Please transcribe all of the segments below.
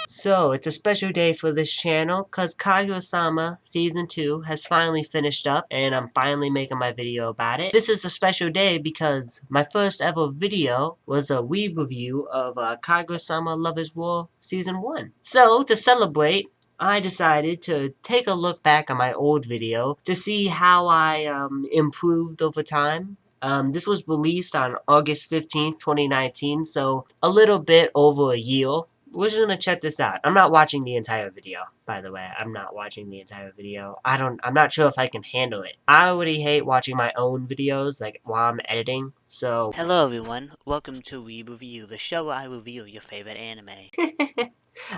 So, it's a special day for this channel, cause Kaguya-sama Season 2 has finally finished up, and I'm finally making my video about it. This is a special day because my first ever video was a Weeb review of Kaguya-sama Love is War Season 1. So, to celebrate, I decided to take a look back on my old video to see how I improved over time. This was released on August 15th, 2019, so a little bit over a year. We're just gonna check this out. I'm not watching the entire video, by the way. I'm not watching the entire video. I'm not sure if I can handle it. I already hate watching my own videos, like, while I'm editing, so... Hello everyone, welcome to Weeb Review, the show where I review your favorite anime.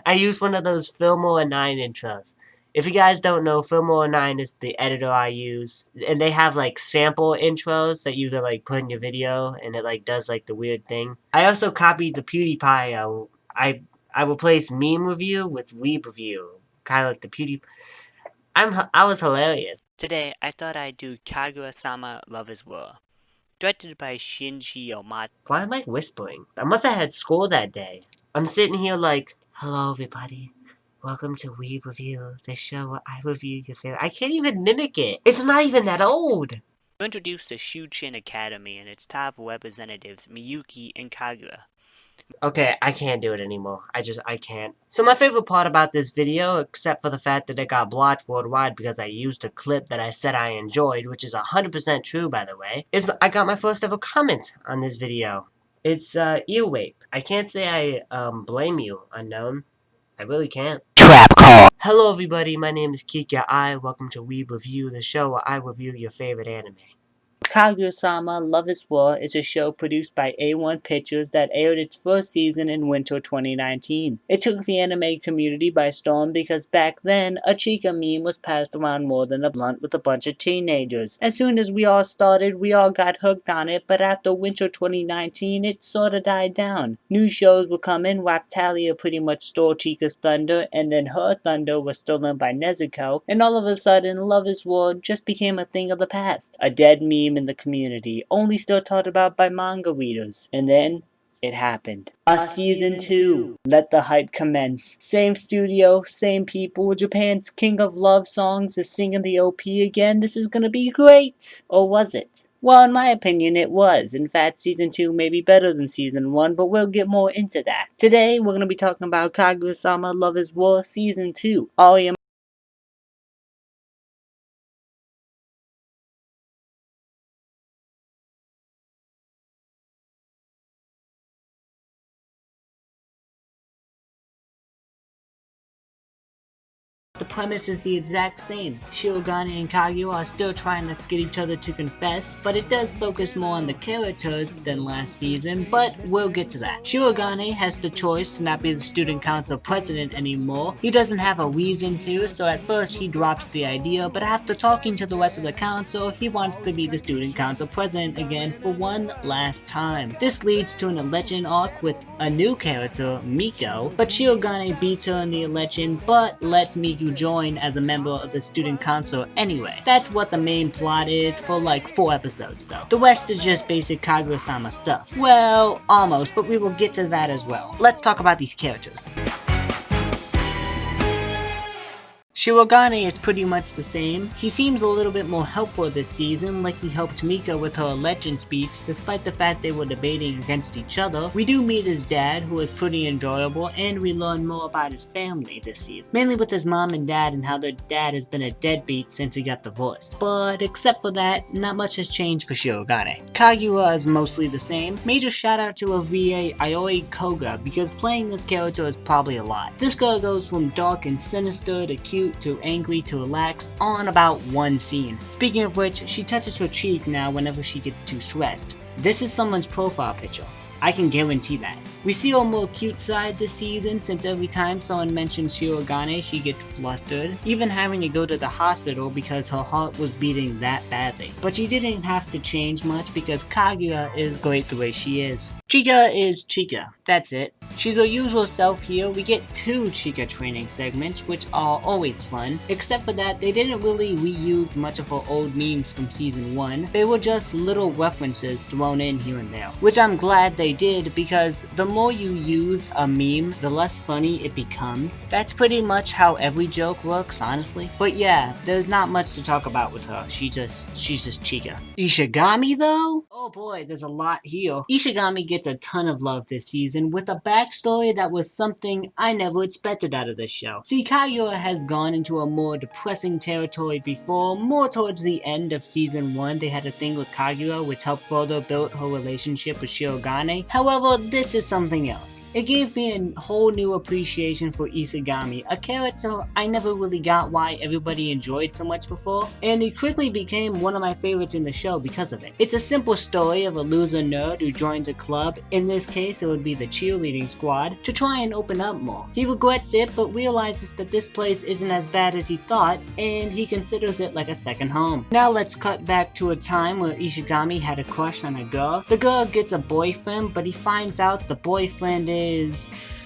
I use one of those Filmora 9 intros. If you guys don't know, Filmora 9 is the editor I use, and they have, like, sample intros that you can, like, put in your video, and it, like, does, like, the weird thing. I also copied the PewDiePie, I replaced meme review with Weeb review. Kind of like the PewDiePie. I was hilarious. Today, I thought I'd do Kaguya-sama Love is War. Directed by Shinji Yamada. Why am I whispering? I must have had school that day. I'm sitting here like, hello everybody. Welcome to Weeb Review, the show where I review your favorite. I can't even mimic it. It's not even that old. To introduce the Shuchin Academy and its top representatives, Miyuki and Kaguya. Okay, I can't do it anymore. I can't. So my favorite part about this video, except for the fact that it got blocked worldwide because I used a clip that I said I enjoyed, which is 100% true, by the way, is I got my first ever comment on this video. It's, earwape. I can't say I, blame you, unknown. I really can't. Trap call! Hello everybody, my name is Kikaya. Welcome to Weeb Review, the show where I review your favorite anime. Kaguya-sama Love is War is a show produced by A1 Pictures that aired its first season in winter 2019. It took the anime community by storm because back then, a chica meme was passed around more than a blunt with a bunch of teenagers. As soon as we all started, we all got hooked on it, but after winter 2019, it sorta died down. New shows would come in, Raptalia pretty much stole Chica's thunder, and then her thunder was stolen by Nezuko, and all of a sudden, Love is War just became a thing of the past. A dead meme in the community, only still talked about by manga readers. And then, it happened. A season 2. Let the hype commence. Same studio, same people. Japan's king of love songs is singing the OP again. This is gonna be great. Or was it? Well, in my opinion, it was. In fact, Season 2 may be better than Season 1, but we'll get more into that. Today, we're gonna be talking about Kaguya-sama Love is War Season 2. Aria The premise is the exact same. Shirogane and Kaguya are still trying to get each other to confess, but it does focus more on the characters than last season, but we'll get to that. Shirogane has the choice to not be the student council president anymore. He doesn't have a reason to, so at first he drops the idea, but after talking to the rest of the council, he wants to be the student council president again for one last time. This leads to an election arc with a new character, Miko, but Shirogane beats her in the election, but lets Miko join as a member of the student council anyway. That's what the main plot is for like 4 episodes though. The rest is just basic Kaguya-sama stuff. Well, almost, but we will get to that as well. Let's talk about these characters. Shirogane is pretty much the same. He seems a little bit more helpful this season, like he helped Mika with her election speech, despite the fact they were debating against each other. We do meet his dad, who is pretty enjoyable, and we learn more about his family this season. Mainly with his mom and dad and how their dad has been a deadbeat since he got divorced. But except for that, not much has changed for Shirogane. Kaguya is mostly the same. Major shout out to her VA Aoi Koga, because playing this character is probably a lot. This girl goes from dark and sinister to cute to angry to relaxed on about one scene. Speaking of which, she touches her cheek now whenever she gets too stressed. This is someone's profile picture. I can guarantee that. We see her more cute side this season since every time someone mentions Shirogane she gets flustered, even having to go to the hospital because her heart was beating that badly. But she didn't have to change much because Kaguya is great the way she is. Chika is Chika, that's it. She's her usual self here. We get 2 Chika training segments, which are always fun. Except for that, they didn't really reuse much of her old memes from season 1. They were just little references thrown in here and there. Which I'm glad they did, because the more you use a meme, the less funny it becomes. That's pretty much how every joke works, honestly. But yeah, there's not much to talk about with her. She's just Chika. Ishigami though? Oh boy, there's a lot here. Ishigami gets a ton of love this season with a backstory that was something I never expected out of this show. See, Kaguya has gone into a more depressing territory before. More towards the end of season 1, they had a thing with Kaguya which helped further build her relationship with Shirogane. However, this is something else. It gave me a whole new appreciation for Ishigami, a character I never really got why everybody enjoyed so much before, and he quickly became one of my favorites in the show because of it. It's a simple story of a loser nerd who joins a club, in this case it would be the cheerleading squad, to try and open up more. He regrets it but realizes that this place isn't as bad as he thought, and he considers it like a second home. Now let's cut back to a time where Ishigami had a crush on a girl. The girl gets a boyfriend, but he finds out the boyfriend is...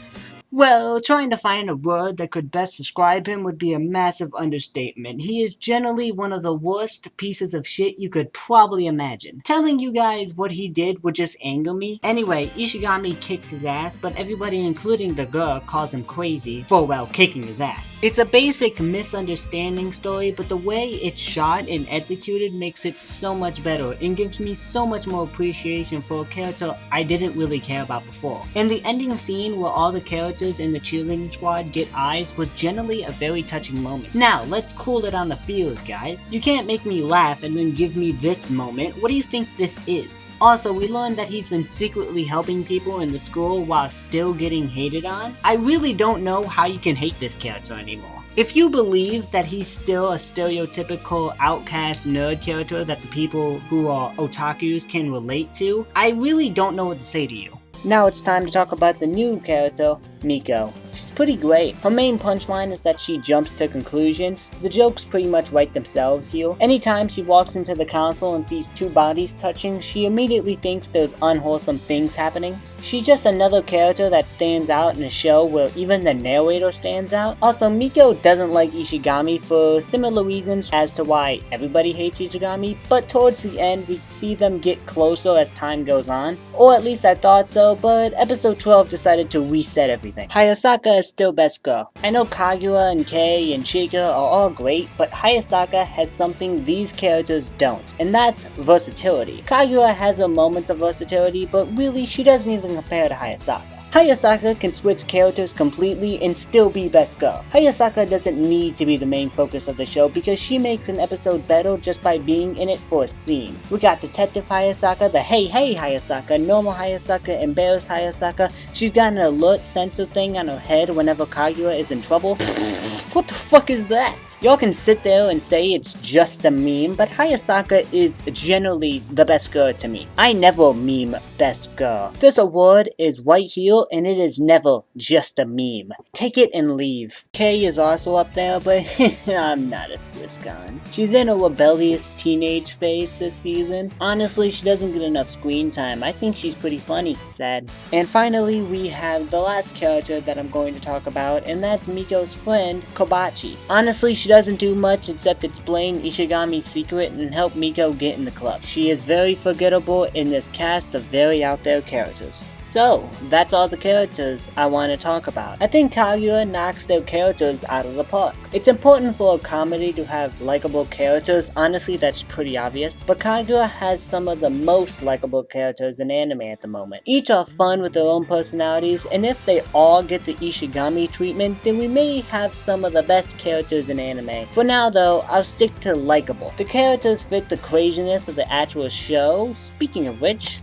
well, trying to find a word that could best describe him would be a massive understatement. He is generally one of the worst pieces of shit you could probably imagine. Telling you guys what he did would just anger me. Anyway, Ishigami kicks his ass, but everybody including the girl calls him crazy for, well, kicking his ass. It's a basic misunderstanding story, but the way it's shot and executed makes it so much better and gives me so much more appreciation for a character I didn't really care about before. And the ending scene where all the characters in the cheerleading squad get eyes was generally a very touching moment. Now, let's cool it on the feels, guys. You can't make me laugh and then give me this moment. What do you think this is? Also, we learned that he's been secretly helping people in the school while still getting hated on. I really don't know how you can hate this character anymore. If you believe that he's still a stereotypical outcast nerd character that the people who are otakus can relate to, I really don't know what to say to you. Now it's time to talk about the new character, Miko. She's pretty great. Her main punchline is that she jumps to conclusions. The jokes pretty much write themselves here. Anytime she walks into the council and sees 2 bodies touching, she immediately thinks there's unwholesome things happening. She's just another character that stands out in a show where even the narrator stands out. Also, Miko doesn't like Ishigami for similar reasons as to why everybody hates Ishigami, but towards the end we see them get closer as time goes on. Or at least I thought so, but episode 12 decided to reset everything. Hayasaka is still best girl. I know Kaguya and Kei and Chika are all great, but Hayasaka has something these characters don't, and that's versatility. Kaguya has her moments of versatility, but really she doesn't even compare to Hayasaka. Hayasaka can switch characters completely and still be best girl. Hayasaka doesn't need to be the main focus of the show because she makes an episode better just by being in it for a scene. We got Detective Hayasaka, the hey Hayasaka, normal Hayasaka, embarrassed Hayasaka. She's got an alert sensor thing on her head whenever Kaguya is in trouble. What the fuck is that? Y'all can sit there and say it's just a meme, but Hayasaka is generally the best girl to me. I never meme best girl. This award is right here, and it is never just a meme. Take it and leave. Kei is also up there, but I'm not a siscon. She's in a rebellious teenage phase this season. Honestly, she doesn't get enough screen time. I think she's pretty funny. Sad. And finally, we have the last character that I'm going to talk about, and that's Miko's friend, Kobachi. Honestly, she doesn't do much except explain Ishigami's secret and help Miko get in the club. She is very forgettable in this cast of very out there characters. So, that's all the characters I want to talk about. I think Kaguya knocks their characters out of the park. It's important for a comedy to have likable characters, honestly that's pretty obvious, but Kaguya has some of the most likable characters in anime at the moment. Each are fun with their own personalities, and if they all get the Ishigami treatment, then we may have some of the best characters in anime. For now though, I'll stick to likable. The characters fit the craziness of the actual show. Speaking of which,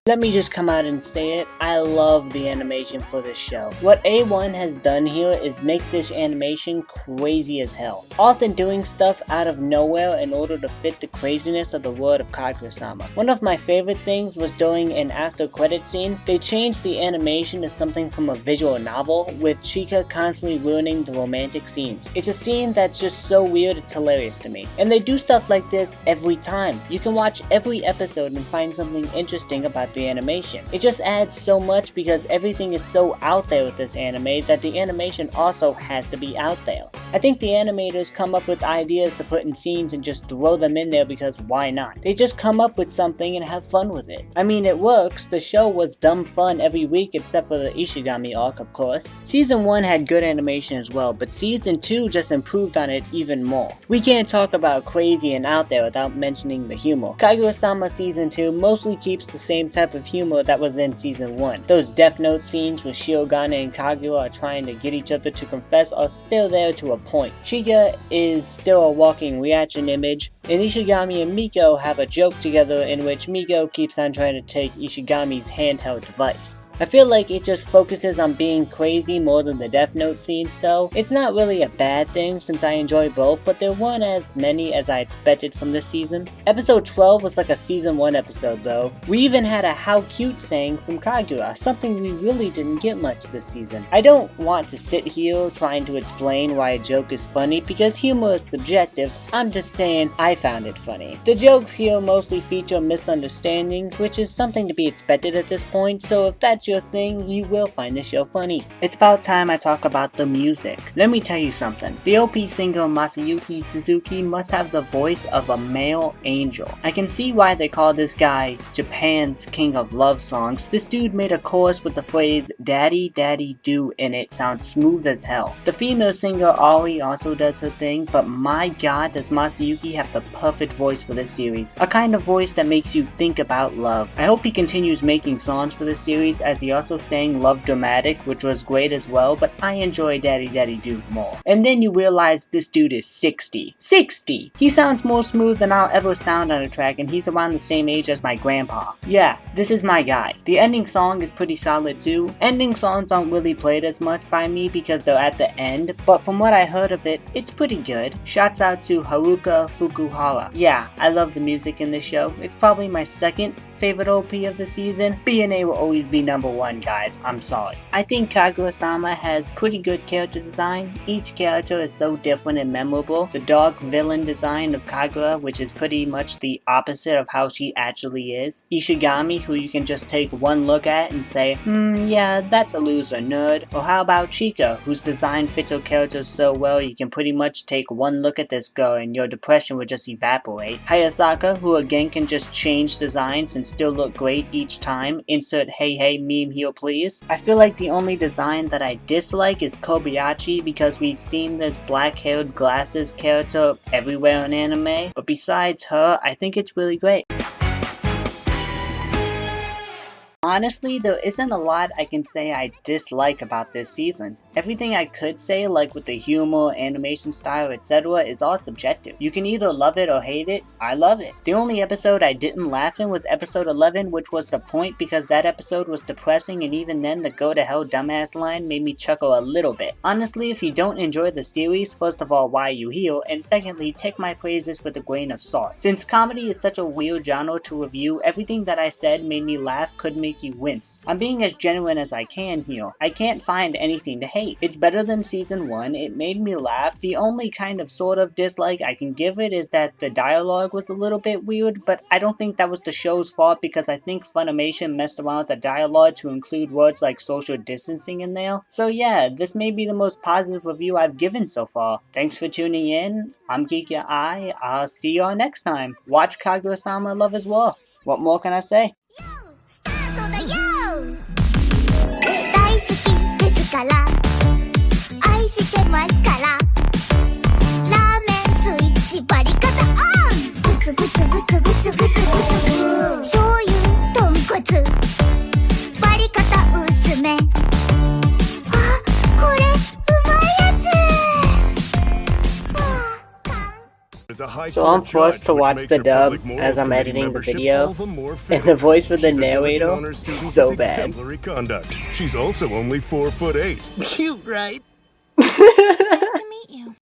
Let me just come out and say it, I love the animation for this show. What A1 has done here is make this animation crazy as hell, often doing stuff out of nowhere in order to fit the craziness of the world of Kaguya-sama. One of my favorite things was during an after credit scene, they changed the animation to something from a visual novel, with Chika constantly ruining the romantic scenes. It's a scene that's just so weird it's hilarious to me. And they do stuff like this every time. You can watch every episode and find something interesting about the animation. It just adds so much because everything is so out there with this anime that the animation also has to be out there. I think the animators come up with ideas to put in scenes and just throw them in there because why not? They just come up with something and have fun with it. I mean, it works. The show was dumb fun every week except for the Ishigami arc, of course. Season 1 had good animation as well, but Season 2 just improved on it even more. We can't talk about crazy and out there without mentioning the humor. Kaguya-sama Season 2 mostly keeps the same type of humor that was in Season 1. Those Death Note scenes where Shirogane and Kaguya are trying to get each other to confess are still there to a point. Chika is still a walking reaction image, and Ishigami and Miko have a joke together in which Miko keeps on trying to take Ishigami's handheld device. I feel like it just focuses on being crazy more than the Death Note scenes though. It's not really a bad thing since I enjoy both, but there weren't as many as I expected from this season. Episode 12 was like a Season 1 episode though. We even had a "how cute" saying from Kaguya, something we really didn't get much this season. I don't want to sit here trying to explain why a joke is funny because humor is subjective. I'm just saying I found it funny. The jokes here mostly feature misunderstandings, which is something to be expected at this point, so if that's your thing, you will find the show funny. It's about time I talk about the music. Let me tell you something. The OP singer Masayuki Suzuki must have the voice of a male angel. I can see why they call this guy Japan's king of love songs. This dude made a chorus with the phrase "daddy daddy do" in it sound smooth as hell. The female singer Ari also does her thing, but my god does Masayuki have the perfect voice for this series. A kind of voice that makes you think about love. I hope he continues making songs for this series, as he also sang Love Dramatic, which was great as well, but I enjoy Daddy Daddy Do more. And then you realize this dude is 60. 60! He sounds more smooth than I'll ever sound on a track, and he's around the same age as my grandpa. Yeah, this is my guy. The ending song is pretty solid too. Ending songs aren't really played as much by me because they're at the end, but from what I heard of it, it's pretty good. Shouts out to Haruka Fukuhara. Yeah, I love the music in this show. It's probably my second favorite OP of the season. B&A will always be number one, guys. I'm sorry. I think Kaguya-sama has pretty good character design. Each character is so different and memorable. The dark villain design of Kaguya, which is pretty much the opposite of how she actually is. Ishigami, who you can just take one look at and say, yeah, that's a loser nerd. Or how about Chika, whose design fits her character so well you can pretty much take one look at this girl and your depression would just evaporate. Hayasaka, who again can just change designs and still look great each time. Insert hey hey meme here please. I feel like the only design that I dislike is Kobayashi because we've seen this black haired glasses character everywhere in anime, but besides her, I think it's really great. Honestly, there isn't a lot I can say I dislike about this season. Everything I could say, like with the humor, animation style, etc., is all subjective. You can either love it or hate it. I love it. The only episode I didn't laugh in was episode 11, which was the point because that episode was depressing, and even then the go to hell dumbass line made me chuckle a little bit. Honestly, if you don't enjoy the series, first of all, why are you here? And secondly, take my praises with a grain of salt. Since comedy is such a weird genre to review, everything that I said made me laugh could make you wince. I'm being as genuine as I can here. I can't find anything to hate. It's better than season 1, it made me laugh. The only kind of sort of dislike I can give it is that the dialogue was a little bit weird, but I don't think that was the show's fault because I think Funimation messed around with the dialogue to include words like social distancing in there. So yeah, this may be the most positive review I've given so far. Thanks for tuning in. I'm Kikaya. I'll see y'all next time. Watch Kaguya-sama Love is War. What more can I say? スタートだよ大好きですから愛してますからラーメンスイッチバリカタオングツグツグツグツグツグツ醤油豚骨バリカタ薄めあこれうまいやつ is a high So I'm court forced judge, to which watch makes the her dub public morals as I'm committee editing the membership video, all the more and fitting. the voice for the She's a diligent narrator honor is student so with bad. exemplary conduct. She's also only 4'8". Cute, right?